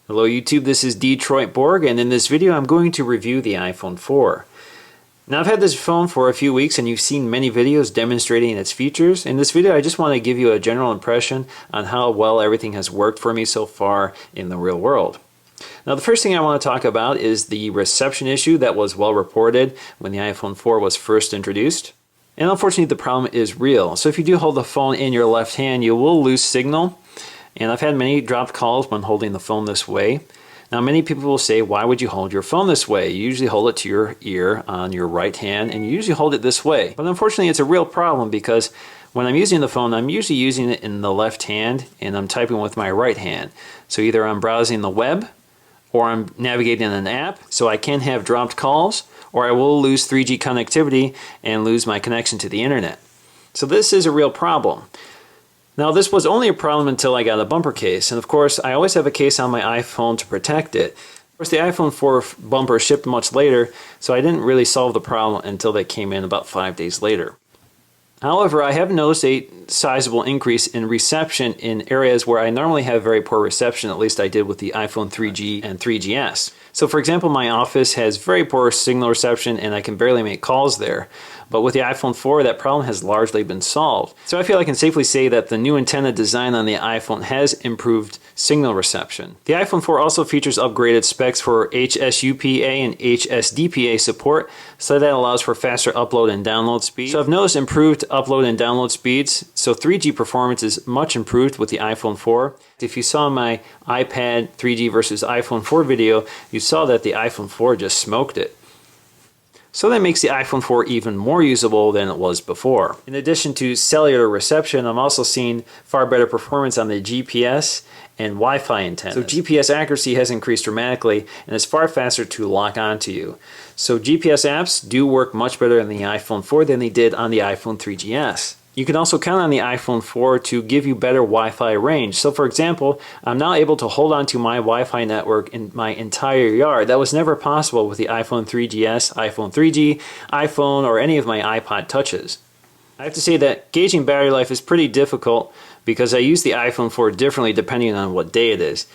Hello YouTube, this is Detroit Borg, and in this video I'm going to review the iPhone 4. Now I've had this phone for a few weeks and you've seen many videos demonstrating its features. In this video I just want to give you a general impression on how well everything has worked for me so far in the real world. Now the first thing I want to talk about is the reception issue that was well reported when the iPhone 4 was first introduced. And unfortunately the problem is real. So if you do hold the phone in your left hand, you will lose signal. And I've had many dropped calls when holding the phone this way. Now many people will say, why would you hold your phone this way? You usually hold it to your ear on your right hand and you usually hold it this way. But unfortunately it's a real problem because when I'm using the phone, I'm usually using it in the left hand and I'm typing with my right hand. So either I'm browsing the web or I'm navigating an app, so I can have dropped calls, or I will lose 3G connectivity and lose my connection to the internet. So this is a real problem. Now this was only a problem until I got a bumper case, and of course I always have a case on my iPhone to protect it. Of course the iPhone 4 bumper shipped much later, so I didn't really solve the problem until they came in about 5 days later. However, I have noticed a sizable increase in reception in areas where I normally have very poor reception, at least I did with the iPhone 3G and 3GS. So for example, my office has very poor signal reception and I can barely make calls there. But with the iPhone 4, that problem has largely been solved. So I feel I can safely say that the new antenna design on the iPhone has improved signal reception. The iPhone 4 also features upgraded specs for HSUPA and HSDPA support, so that allows for faster upload and download speed. So I've noticed improved upload and download speeds, so 3G performance is much improved with the iPhone 4. If you saw my iPad 3G versus iPhone 4 video, you saw that the iPhone 4 just smoked it. So that makes the iPhone 4 even more usable than it was before. In addition to cellular reception, I'm also seeing far better performance on the GPS and Wi-Fi antennas. So GPS accuracy has increased dramatically and it's far faster to lock onto you. So GPS apps do work much better on the iPhone 4 than they did on the iPhone 3GS. You can also count on the iPhone 4 to give you better Wi-Fi range. So for example, I'm now able to hold on to my Wi-Fi network in my entire yard. That was never possible with the iPhone 3GS, iPhone 3G, iPhone, or any of my iPod touches. I have to say that gauging battery life is pretty difficult because I use the iPhone 4 differently depending on what day it is.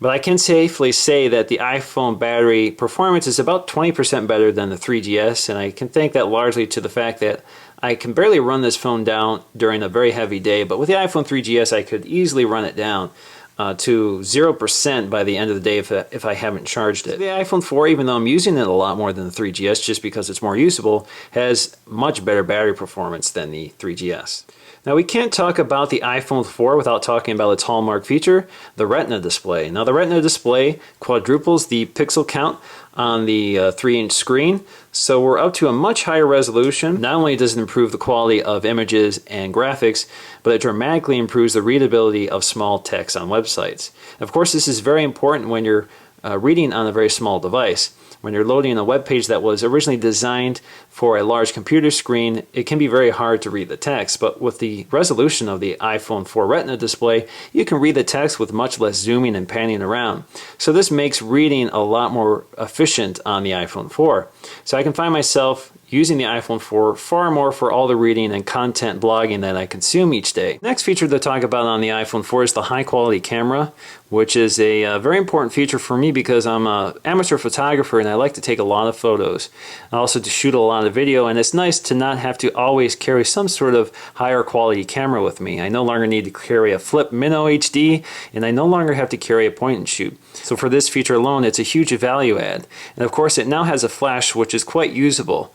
But I can safely say that the iPhone battery performance is about 20% better than the 3GS, and I can thank that largely to the fact that I can barely run this phone down during a very heavy day, but with the iPhone 3GS I could easily run it down to 0% by the end of the day if I haven't charged it. So the iPhone 4, even though I'm using it a lot more than the 3GS just because it's more usable, has much better battery performance than the 3GS. Now we can't talk about the iPhone 4 without talking about its hallmark feature, the Retina Display. Now the Retina Display quadruples the pixel count on the 3-inch screen, so we're up to a much higher resolution. Not only does it improve the quality of images and graphics, but it dramatically improves the readability of small text on websites. Of course, this is very important when you're reading on a very small device. When you're loading a web page that was originally designed for a large computer screen, it can be very hard to read the text, but with the resolution of the iPhone 4 Retina display, you can read the text with much less zooming and panning around. So this makes reading a lot more efficient on the iPhone 4. So I can find myself using the iPhone 4 far more for all the reading and content blogging that I consume each day. Next feature to talk about on the iPhone 4 is the high quality camera, which is a very important feature for me because I'm an amateur photographer and I like to take a lot of photos. Also to shoot a lot of video, and it's nice to not have to always carry some sort of higher quality camera with me. I no longer need to carry a flip Minnow HD and I no longer have to carry a point and shoot. So for this feature alone, it's a huge value add. And of course it now has a flash which is quite usable.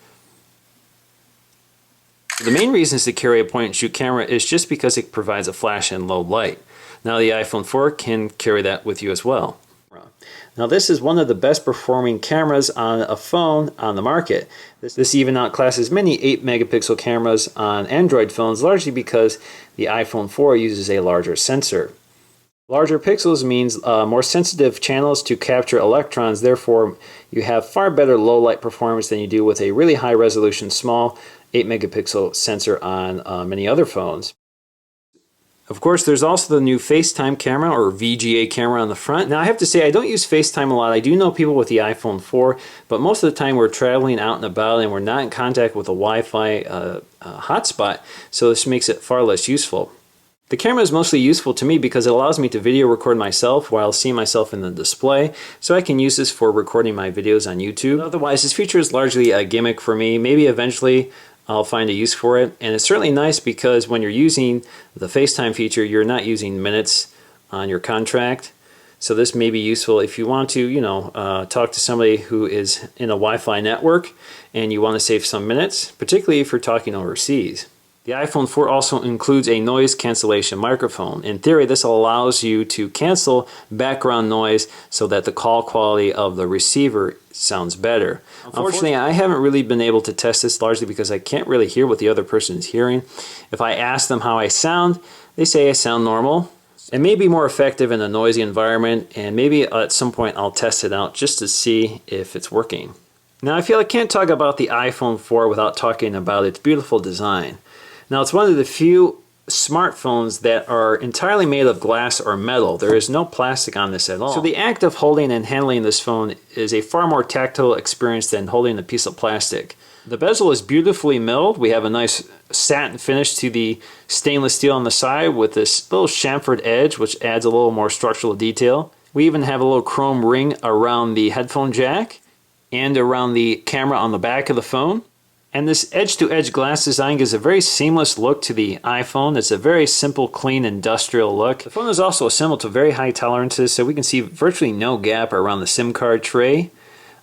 The main reasons to carry a point-and-shoot camera is just because it provides a flash in low light. Now the iPhone 4 can carry that with you as well. Now this is one of the best performing cameras on a phone on the market. This even outclasses many 8 megapixel cameras on Android phones, largely because the iPhone 4 uses a larger sensor. Larger pixels means more sensitive channels to capture electrons, therefore you have far better low light performance than you do with a really high resolution small 8 megapixel sensor on many other phones. Of course, there's also the new FaceTime camera or VGA camera on the front. Now I have to say I don't use FaceTime a lot. I do know people with the iPhone 4, but most of the time we're traveling out and about and we're not in contact with a Wi-Fi hotspot, so this makes it far less useful. The camera is mostly useful to me because it allows me to video record myself while seeing myself in the display, so I can use this for recording my videos on YouTube. Otherwise, this feature is largely a gimmick for me. Maybe eventually I'll find a use for it, and it's certainly nice because when you're using the FaceTime feature, you're not using minutes on your contract. So this may be useful if you want to, talk to somebody who is in a Wi-Fi network and you want to save some minutes, particularly if you're talking overseas. The iPhone 4 also includes a noise cancellation microphone. In theory, this allows you to cancel background noise so that the call quality of the receiver sounds better. Unfortunately, I haven't really been able to test this, largely because I can't really hear what the other person is hearing. If I ask them how I sound, they say I sound normal. It may be more effective in a noisy environment, and maybe at some point I'll test it out just to see if it's working. Now, I feel I can't talk about the iPhone 4 without talking about its beautiful design. Now, it's one of the few smartphones that are entirely made of glass or metal. There is no plastic on this at all. So the act of holding and handling this phone is a far more tactile experience than holding a piece of plastic. The bezel is beautifully milled. We have a nice satin finish to the stainless steel on the side with this little chamfered edge, which adds a little more structural detail. We even have a little chrome ring around the headphone jack and around the camera on the back of the phone. And this edge-to-edge glass design gives a very seamless look to the iPhone. It's a very simple, clean, industrial look. The phone is also assembled to very high tolerances, so we can see virtually no gap around the SIM card tray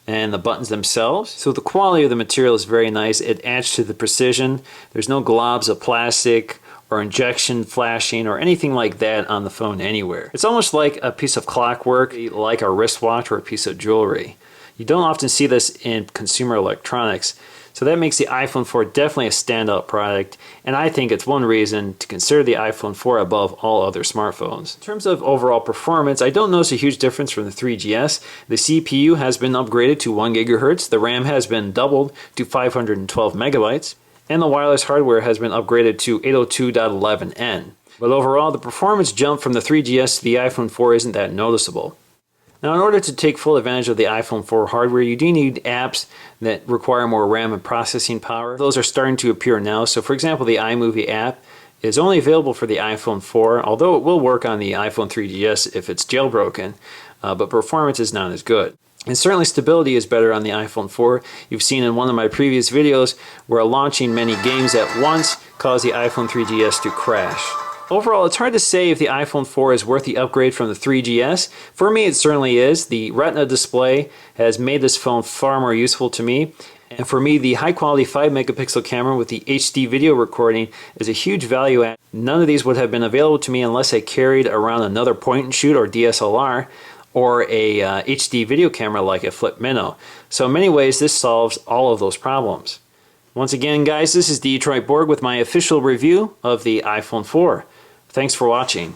and the buttons themselves. So the quality of the material is very nice. It adds to the precision. There's no globs of plastic or injection flashing or anything like that on the phone anywhere. It's almost like a piece of clockwork, like a wristwatch or a piece of jewelry. You don't often see this in consumer electronics. So that makes the iPhone 4 definitely a standout product, and I think it's one reason to consider the iPhone 4 above all other smartphones. In terms of overall performance, I don't notice a huge difference from the 3GS. The CPU has been upgraded to 1 GHz, the RAM has been doubled to 512 megabytes, and the wireless hardware has been upgraded to 802.11n. But overall, the performance jump from the 3GS to the iPhone 4 isn't that noticeable. Now, in order to take full advantage of the iPhone 4 hardware, you do need apps that require more RAM and processing power. Those are starting to appear now. So, for example, the iMovie app is only available for the iPhone 4, although it will work on the iPhone 3GS if it's jailbroken, but performance is not as good. And certainly stability is better on the iPhone 4. You've seen in one of my previous videos where launching many games at once caused the iPhone 3GS to crash. Overall, it's hard to say if the iPhone 4 is worth the upgrade from the 3GS. For me, it certainly is. The Retina Display has made this phone far more useful to me. And for me, the high-quality 5-megapixel camera with the HD video recording is a huge value add. None of these would have been available to me unless I carried around another point-and-shoot or DSLR or a HD video camera like a Flip Minnow. So in many ways, this solves all of those problems. Once again, guys, this is Detroit Borg with my official review of the iPhone 4. Thanks for watching.